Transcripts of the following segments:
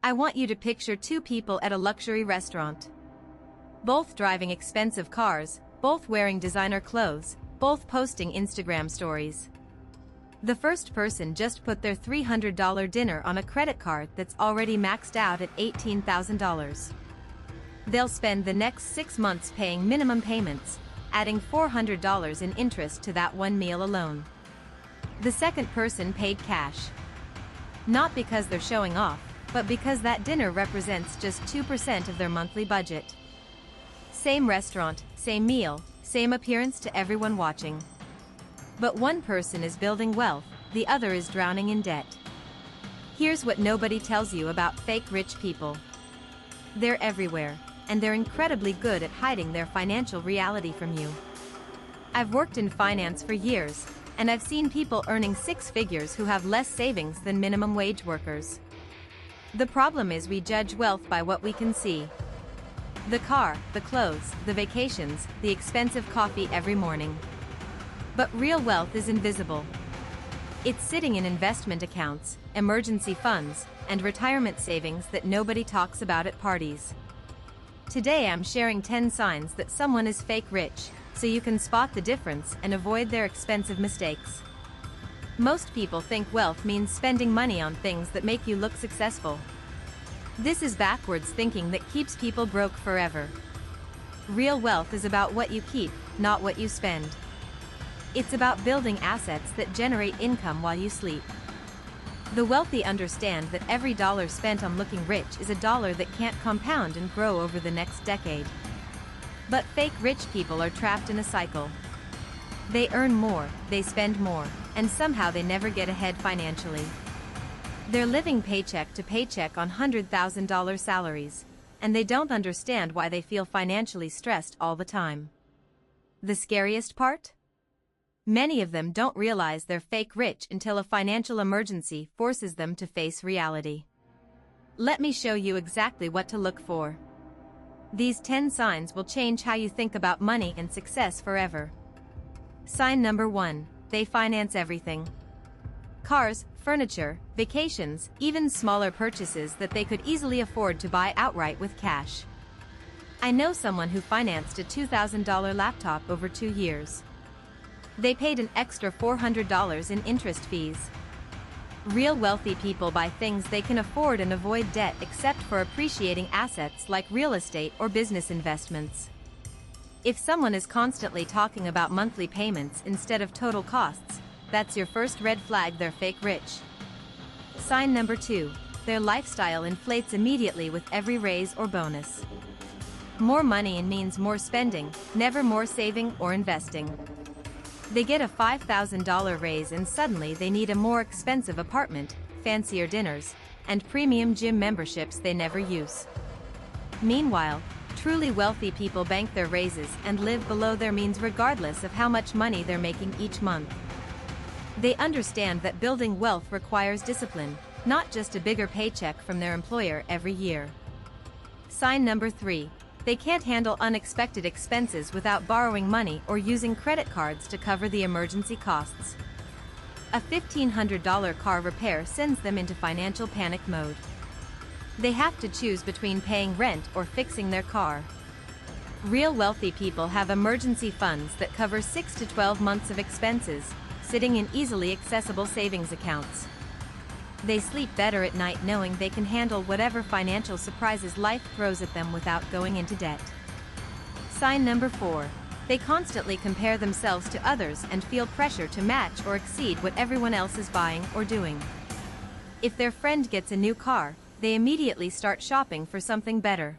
I want you to picture two people at a luxury restaurant. Both driving expensive cars, both wearing designer clothes, both posting Instagram stories. The first person just put their $300 dinner on a credit card that's already maxed out at $18,000. They'll spend the next 6 months paying minimum payments, adding $400 in interest to that one meal alone. The second person paid cash. Not because they're showing off, but because that dinner represents just 2% of their monthly budget. Same restaurant, same meal, same appearance to everyone watching. But one person is building wealth, the other is drowning in debt. Here's what nobody tells you about fake rich people. They're everywhere, and they're incredibly good at hiding their financial reality from you. I've worked in finance for years, and I've seen people earning 6 figures who have less savings than minimum wage workers. The problem is we judge wealth by what we can see. The car, the clothes, the vacations, the expensive coffee every morning. But real wealth is invisible. It's sitting in investment accounts, emergency funds, and retirement savings that nobody talks about at parties. Today I'm sharing 10 signs that someone is fake rich, so you can spot the difference and avoid their expensive mistakes. Most people think wealth means spending money on things that make you look successful. This is backwards thinking that keeps people broke forever. Real wealth is about what you keep, not what you spend. It's about building assets that generate income while you sleep. The wealthy understand that every dollar spent on looking rich is a dollar that can't compound and grow over the next decade. But fake rich people are trapped in a cycle. They earn more, they spend more, and somehow they never get ahead financially. They're living paycheck to paycheck on $100,000 salaries, and they don't understand why they feel financially stressed all the time. The scariest part? Many of them don't realize they're fake rich until a financial emergency forces them to face reality. Let me show you exactly what to look for. These 10 signs will change how you think about money and success forever. Sign number 1, they finance everything. Cars, furniture, vacations, even smaller purchases that they could easily afford to buy outright with cash. I know someone who financed a $2,000 laptop over 2 years. They paid an extra $400 in interest fees. Real wealthy people buy things they can afford and avoid debt except for appreciating assets like real estate or business investments. If someone is constantly talking about monthly payments instead of total costs, that's your first red flag they're fake rich. Sign number 2, their lifestyle inflates immediately with every raise or bonus. More money means more spending, never more saving or investing. They get a $5,000 raise and suddenly they need a more expensive apartment, fancier dinners, and premium gym memberships they never use. Meanwhile, truly wealthy people bank their raises and live below their means regardless of how much money they're making each month. They understand that building wealth requires discipline, not just a bigger paycheck from their employer every year. Sign number 3. They can't handle unexpected expenses without borrowing money or using credit cards to cover the emergency costs. A $1,500 car repair sends them into financial panic mode. They have to choose between paying rent or fixing their car. Real wealthy people have emergency funds that cover 6 to 12 months of expenses, sitting in easily accessible savings accounts. They sleep better at night knowing they can handle whatever financial surprises life throws at them without going into debt. Sign number 4. They constantly compare themselves to others and feel pressure to match or exceed what everyone else is buying or doing. If their friend gets a new car, they immediately start shopping for something better.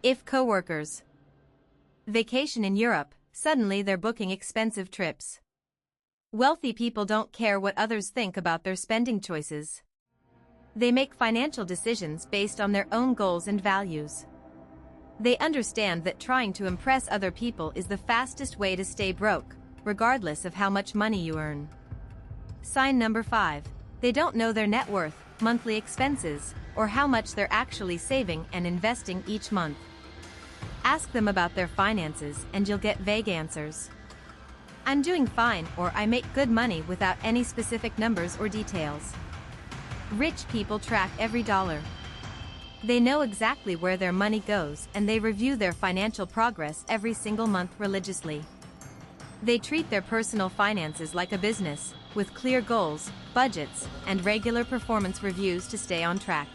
If coworkers vacation in Europe, suddenly they're booking expensive trips. Wealthy people don't care what others think about their spending choices. They make financial decisions based on their own goals and values. They understand that trying to impress other people is the fastest way to stay broke, regardless of how much money you earn. Sign number 5. They don't know their net worth, monthly expenses, or how much they're actually saving and investing each month. Ask them about their finances and you'll get vague answers. I'm doing fine, or I make good money without any specific numbers or details. Rich people track every dollar. They know exactly where their money goes and they review their financial progress every single month religiously. They treat their personal finances like a business, with clear goals, budgets, and regular performance reviews to stay on track.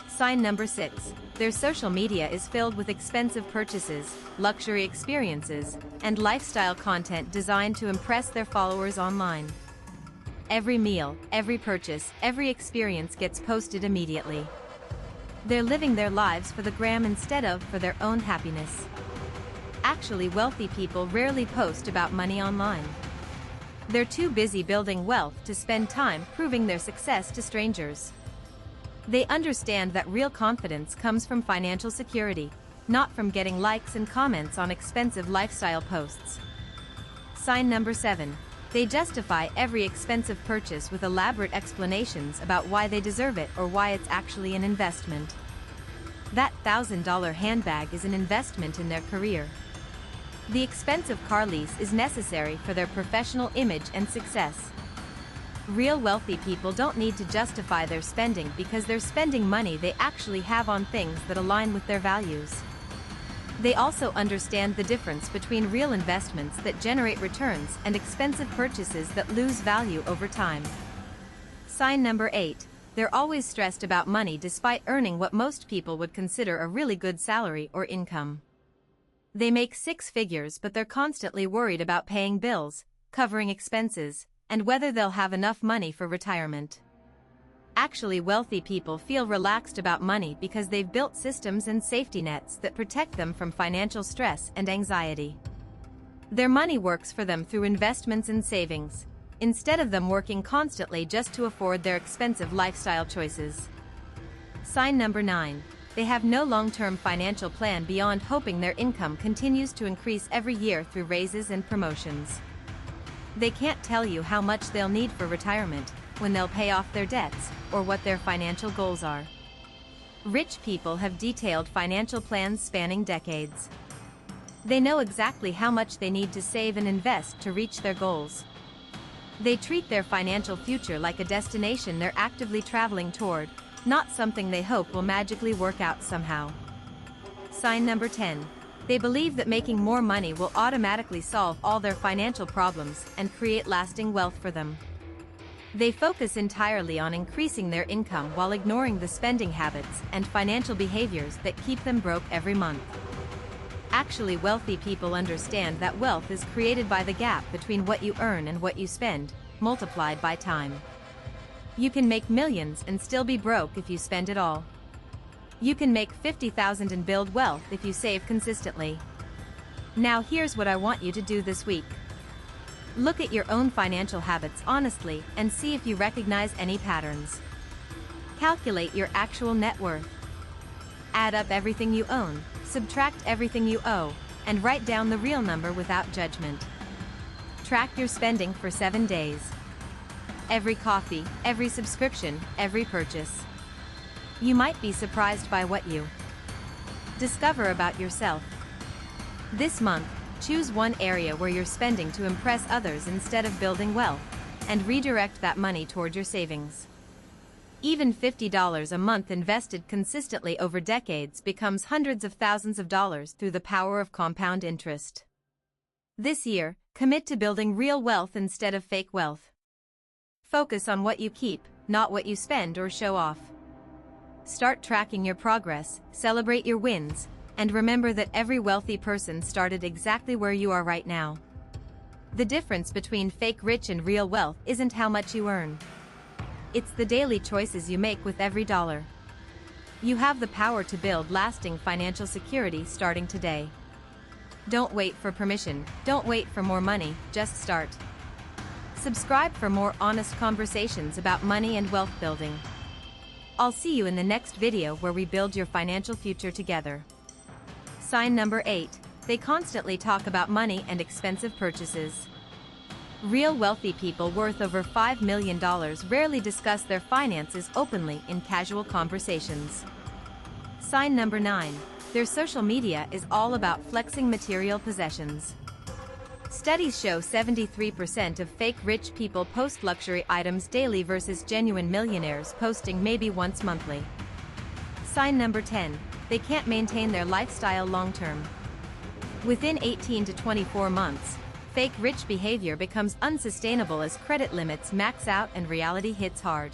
Sign number 6. Their social media is filled with expensive purchases, luxury experiences, and lifestyle content designed to impress their followers online. Every meal, every purchase, every experience gets posted immediately. They're living their lives for the gram instead of for their own happiness. Actually, wealthy people rarely post about money online. They're too busy building wealth to spend time proving their success to strangers. They understand that real confidence comes from financial security, not from getting likes and comments on expensive lifestyle posts. Sign number 7. They justify every expensive purchase with elaborate explanations about why they deserve it or why it's actually an investment. That $1,000 handbag is an investment in their career. The expensive car lease is necessary for their professional image and success. Real wealthy people don't need to justify their spending because they're spending money they actually have on things that align with their values. They also understand the difference between real investments that generate returns and expensive purchases that lose value over time. Sign number 8. They're always stressed about money despite earning what most people would consider a really good salary or income. They make 6 figures but they're constantly worried about paying bills, covering expenses, and whether they'll have enough money for retirement. Actually, wealthy people feel relaxed about money because they've built systems and safety nets that protect them from financial stress and anxiety. Their money works for them through investments and savings, instead of them working constantly just to afford their expensive lifestyle choices. Sign number 9. They have no long-term financial plan beyond hoping their income continues to increase every year through raises and promotions. They can't tell you how much they'll need for retirement, when they'll pay off their debts, or what their financial goals are. Rich people have detailed financial plans spanning decades. They know exactly how much they need to save and invest to reach their goals. They treat their financial future like a destination they're actively traveling toward, not something they hope will magically work out somehow. Sign number 10. They believe that making more money will automatically solve all their financial problems and create lasting wealth for them. They focus entirely on increasing their income while ignoring the spending habits and financial behaviors that keep them broke every month. Actually, wealthy people understand that wealth is created by the gap between what you earn and what you spend, multiplied by time. You can make millions and still be broke if you spend it all. You can make $50,000 and build wealth if you save consistently. Now here's what I want you to do this week. Look at your own financial habits honestly and see if you recognize any patterns. Calculate your actual net worth. Add up everything you own, subtract everything you owe, and write down the real number without judgment. Track your spending for 7 days. Every coffee, every subscription, every purchase. You might be surprised by what you discover about yourself. This month, choose one area where you're spending to impress others instead of building wealth, and redirect that money toward your savings. Even $50 a month invested consistently over decades becomes hundreds of thousands of dollars through the power of compound interest. This year, commit to building real wealth instead of fake wealth. Focus on what you keep, not what you spend or show off. Start tracking your progress, celebrate your wins, and remember that every wealthy person started exactly where you are right now. The difference between fake rich and real wealth isn't how much you earn. It's the daily choices you make with every dollar. You have the power to build lasting financial security starting today. Don't wait for permission, don't wait for more money, just start. Subscribe for more honest conversations about money and wealth building. I'll see you in the next video where we build your financial future together. Sign number 8. They constantly talk about money and expensive purchases. Real wealthy people worth over $5 million rarely discuss their finances openly in casual conversations. Sign number 9. Their social media is all about flexing material possessions. Studies show 73% of fake rich people post luxury items daily versus genuine millionaires posting maybe once monthly. Sign number 10. They can't maintain their lifestyle long-term. Within 18 to 24 months, fake rich behavior becomes unsustainable as credit limits max out and reality hits hard.